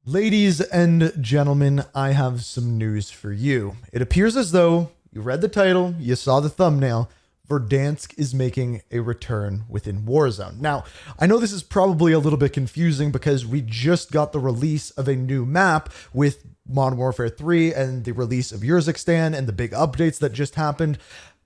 Ladies and gentlemen, I have some news for you. It appears as though you read the title, you saw the thumbnail. Verdansk is making a return within Warzone. Now, I know this is probably a little bit confusing because we just got the release of a new map with Modern Warfare 3 and the release of Urzikstan and the big updates that just happened.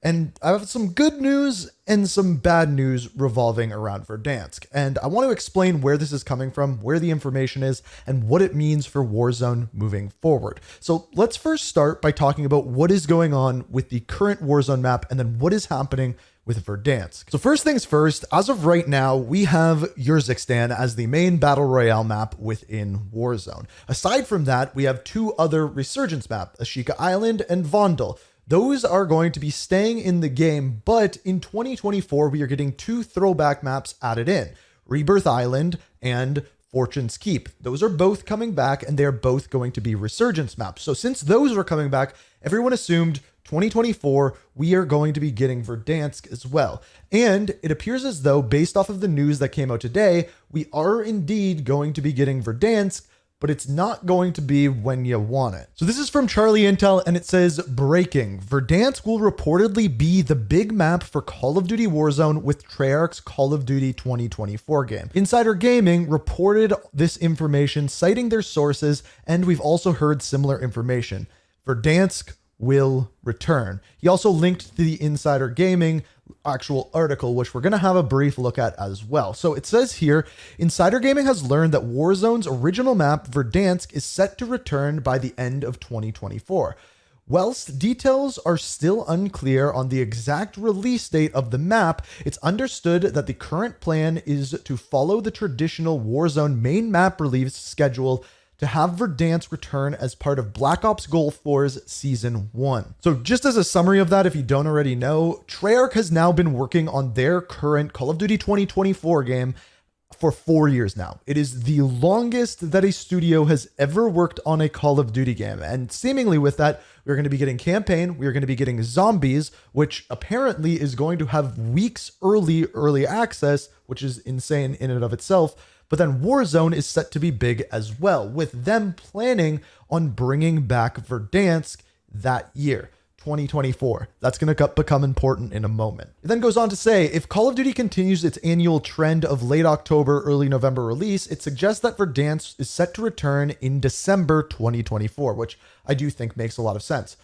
And I have some good news and some bad news revolving around Verdansk. And I want to explain where this is coming from, where the information is, and what it means for Warzone moving forward. So let's first start by talking about what is going on with the current Warzone map and then what is happening with Verdansk. So first things first, as of right now, we have Urzikstan as the main battle royale map within Warzone. Aside from that, we have two other Resurgence maps, Ashika Island and Vondel. Those are going to be staying in the game, but in 2024, we are getting two throwback maps added in, Rebirth Island and Fortune's Keep. Those are both coming back and they're both going to be Resurgence maps. So since those are coming back, everyone assumed 2024, we are going to be getting Verdansk as well. And it appears as though, based off of the news that came out today, we are indeed going to be getting Verdansk, but it's not going to be when you want it. So this is from Charlie Intel, and it says, breaking, Verdansk will reportedly be the big map for Call of Duty Warzone with Treyarch's Call of Duty 2024 game. Insider Gaming reported this information, citing their sources, and we've also heard similar information. Verdansk will return. He also linked to the Insider Gaming actual article, which we're going to have a brief look at as well. So it says here, Insider Gaming has learned that Warzone's original map, Verdansk, is set to return by the end of 2024. Whilst details are still unclear on the exact release date of the map, it's understood that the current plan is to follow the traditional Warzone main map release schedule to have Verdansk return as part of Black Ops Gulf War's Season 1. So just as a summary of that, if you don't already know, Treyarch has now been working on their current Call of Duty 2024 game for 4 years now. It is the longest that a studio has ever worked on a Call of Duty game. And seemingly with that, we're going to be getting campaign, we're going to be getting zombies, which apparently is going to have weeks early access, which is insane in and of itself. But then Warzone is set to be big as well, with them planning on bringing back Verdansk that year, 2024. That's going to become important in a moment. It then goes on to say, if Call of Duty continues its annual trend of late October, early November release, it suggests that Verdansk is set to return in December 2024, which I do think makes a lot of sense.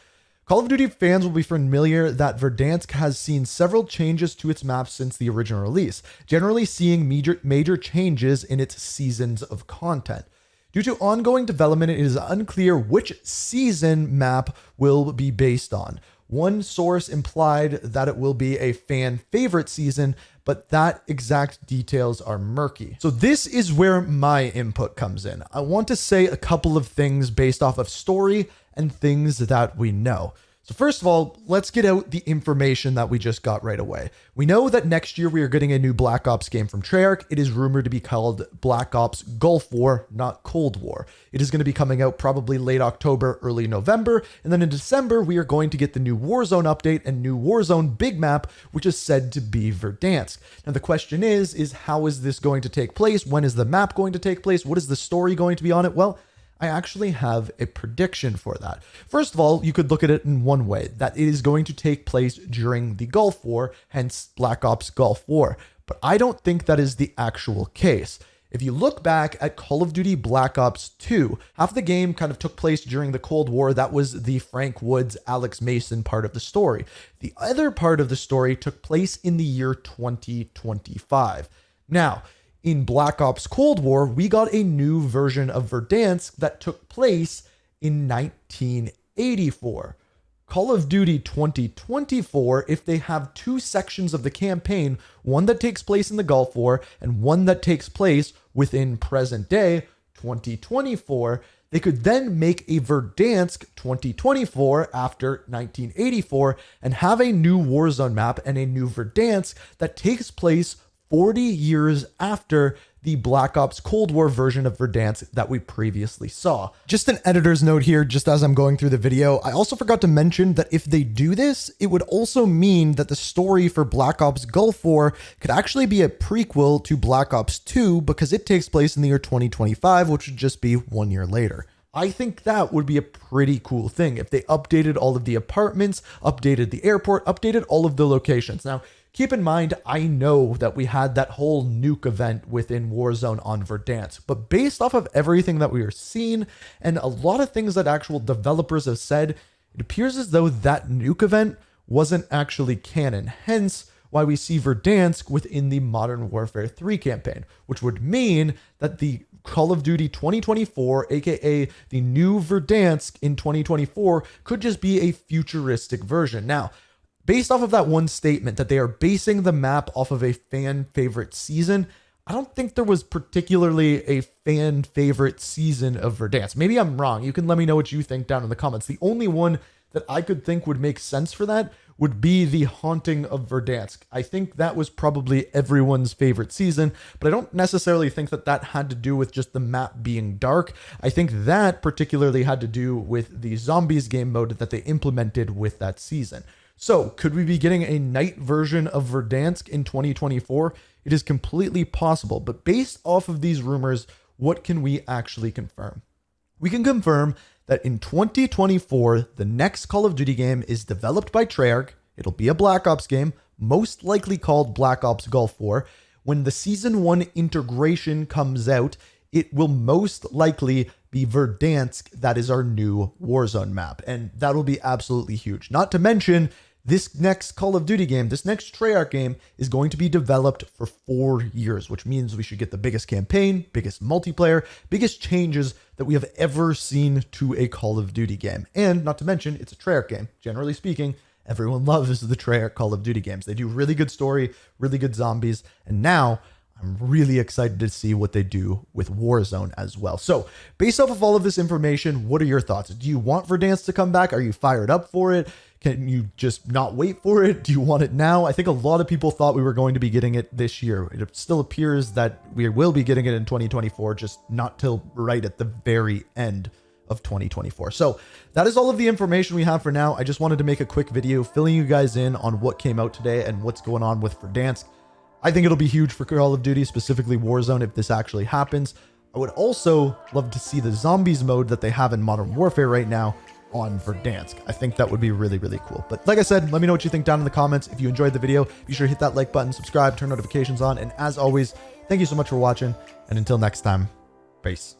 Call of Duty fans will be familiar that Verdansk has seen several changes to its maps since the original release, generally seeing major changes in its seasons of content. Due to ongoing development, it is unclear which season map will be based on. One source implied that it will be a fan favorite season, but that exact details are murky. So this is where my input comes in. I want to say a couple of things based off of story and things that we know. So first of all, let's get out the information that we just got right away. We know that next year we are getting a new Black Ops game from Treyarch. It is rumored to be called Black Ops Gulf War, not Cold War. It is going to be coming out probably late October, early November. And then in December, we are going to get the new Warzone update and new Warzone big map, which is said to be Verdansk. Now the question is how is this going to take place? When is the map going to take place? What is the story going to be on it? Well, I actually have a prediction for that. First of all, you could look at it in one way, that it is going to take place during the Gulf War, hence Black Ops Gulf War. But I don't think that is the actual case. If you look back at Call of Duty Black Ops 2, half the game kind of took place during the Cold War. That was the Frank Woods, Alex Mason part of the story. The other part of the story took place in the year 2025. Now, in Black Ops Cold War, we got a new version of Verdansk that took place in 1984. Call of Duty 2024, if they have two sections of the campaign, one that takes place in the Gulf War and one that takes place within present day, 2024, they could then make a Verdansk 2024 after 1984 and have a new Warzone map and a new Verdansk that takes place 40 years after the Black Ops Cold War version of Verdansk that we previously saw. Just an editor's note here, just as I'm going through the video, I also forgot to mention that if they do this, it would also mean that the story for Black Ops Gulf War could actually be a prequel to Black Ops 2 because it takes place in the year 2025, which would just be 1 year later. I think that would be a pretty cool thing if they updated all of the apartments, updated the airport, updated all of the locations. Now, keep in mind, I know that we had that whole nuke event within Warzone on Verdansk, but based off of everything that we are seeing and a lot of things that actual developers have said, it appears as though that nuke event wasn't actually canon. Hence, why we see Verdansk within the Modern Warfare 3 campaign, which would mean that the Call of Duty 2024, aka the new Verdansk in 2024, could just be a futuristic version. Now, based off of that one statement that they are basing the map off of a fan favorite season, I don't think there was particularly a fan favorite season of Verdansk. Maybe I'm wrong. You can let me know what you think down in the comments. The only one that I could think would make sense for that would be the Haunting of Verdansk. I think that was probably everyone's favorite season, but I don't necessarily think that that had to do with just the map being dark. I think that particularly had to do with the zombies game mode that they implemented with that season. So could we be getting a night version of Verdansk in 2024? It is completely possible, but based off of these rumors, what can we actually confirm? We can confirm that in 2024, the next Call of Duty game is developed by Treyarch. It'll be a Black Ops game, most likely called Black Ops Gulf War. When the Season 1 integration comes out, it will most likely be Verdansk. That is our new Warzone map, and that'll be absolutely huge. Not to mention, this next Call of Duty game, this next Treyarch game is going to be developed for 4 years, which means we should get the biggest campaign, biggest multiplayer, biggest changes that we have ever seen to a Call of Duty game. And not to mention, it's a Treyarch game. Generally speaking, everyone loves the Treyarch Call of Duty games. They do really good story, really good zombies, and now I'm really excited to see what they do with Warzone as well. So based off of all of this information, what are your thoughts? Do you want Verdansk to come back? Are you fired up for it? Can you just not wait for it? Do you want it now? I think a lot of people thought we were going to be getting it this year. It still appears that we will be getting it in 2024, just not till right at the very end of 2024. So that is all of the information we have for now. I just wanted to make a quick video filling you guys in on what came out today and what's going on with Verdansk. I think it'll be huge for Call of Duty, specifically Warzone, if this actually happens. I would also love to see the zombies mode that they have in Modern Warfare right now on Verdansk. I think that would be really, really cool. But like I said, let me know what you think down in the comments. If you enjoyed the video, be sure to hit that like button, subscribe, turn notifications on. And as always, thank you so much for watching. And until next time, peace.